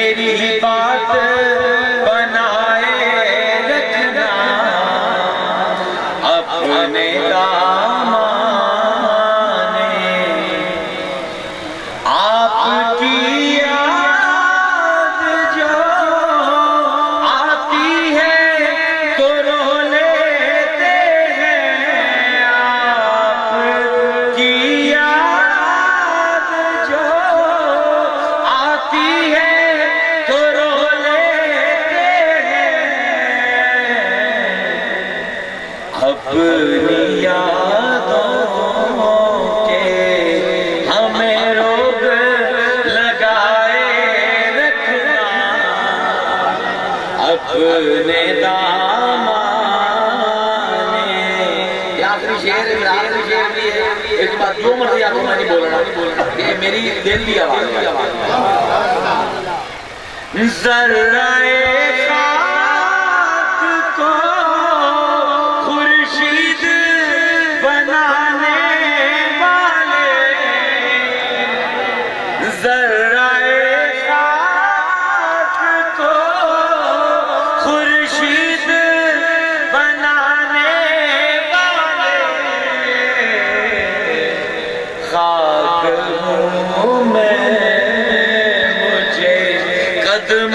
मेरी बात बनाए रखना अपने दामाने। आपकी याद जो आती है तो रो लेते हैं। आपकी याद जो आती है तो रो लेते हैं। अपनी यादों के हमें रोग लगाए रखना अपने दामाने। ये आखिरी शेर भी है। एक बात जो मर्जी आपको मैं नहीं बोलना, ये मेरी दिल की आवाज है। ज़र्राए खाक को खुर्शीद बनाने वाले, ज़र्राए खाक को खुर्शीद बनाने वाले, खाक हूँ मैं मुझे कदम